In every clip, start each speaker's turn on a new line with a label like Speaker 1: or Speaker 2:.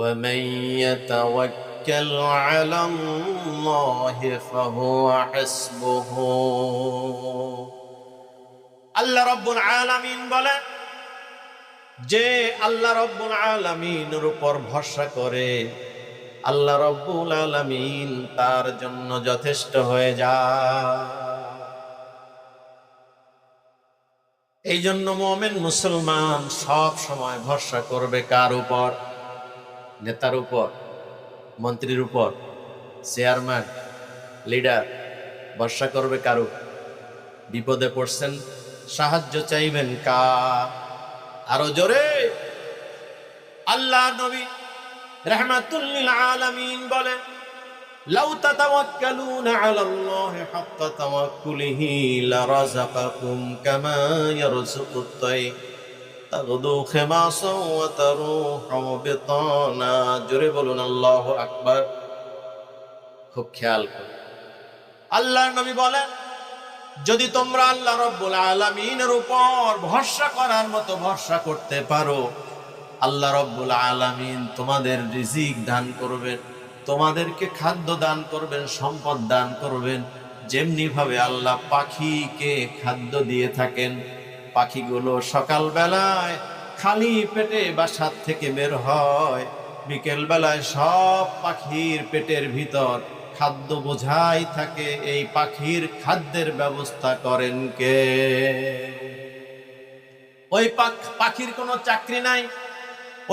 Speaker 1: ومن يتوكل على الله فهو حسبه আল্লাহ রাব্বুল আলামিন বলেন, যে আল্লাহ রাব্বুল আলামিনের উপর ভরসা করে আল্লাহ রাব্বুল আলামিন তার জন্য যথেষ্ট হয়ে যায়। এই জন্য মুমিন মুসলমান সব সময় ভরসা করবে কার উপর? নেতার উপর, মন্ত্রীর উপর, চেয়ারম্যান, লিডার। ভরসা করবে কারো? বিপদে পড়ছেন, সাহায্য চাইবেন কার? আরো জোরে। আল্লাহর নবী রাহমাতুল লিল আলামিন বলেন, লাউ তাতাওয়াক্কালুনা আলাল্লাহি হাক্কা তাওয়াক্কুলিহি লারাযাকাকুম কামা ইয়ারযুকুত তাইর তাগদু খিমাসান ওয়া তারুহু বিতানা। জোরে বলুন আল্লাহু আকবার। খুব খেয়াল করুন। আল্লাহর নবী বলেন, যদি তোমরা আল্লাহ রাব্বুল আলামিনের উপর ভরসা করার মতো ভরসা করতে পারো, আল্লাহ রাব্বুল আলামিন তোমাদের রিজিক দান করবেন, তোমাদেরকে খাদ্য দান করবেন, সম্পদ দান করবেন। যেমনি ভাবে আল্লাহ পাখিকে খাদ্য দিয়ে থাকেন, পাখিগুলো সকাল বেলায় খালি পেটে বাসা থেকে বের হয়, বিকেল বেলায় সব পাখির পেটের ভিতর খাদ্য বোঝাই থাকে। এই পাখির খাদ্যের ব্যবস্থা করেন কে? ওই পাখির কোনো চাকরি নাই,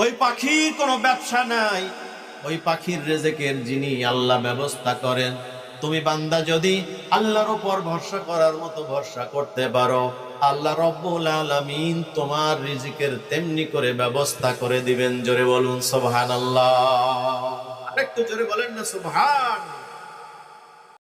Speaker 1: ওই পাখির কোনো ব্যবসা নাই, ওই পাখির রিজিকের যিনি আল্লাহ ব্যবস্থা করেন। তুমি বান্দা যদি আল্লাহর উপর ভরসা করার মতো ভরসা করতে পারো, আল্লাহ রাব্বুল আলামিন তোমার রিজিকের তেমনি করে ব্যবস্থা করে দিবেন। জোরে বলুন সুবহানাল্লাহ। আরেকটু জোরে বলেন না সুবহান।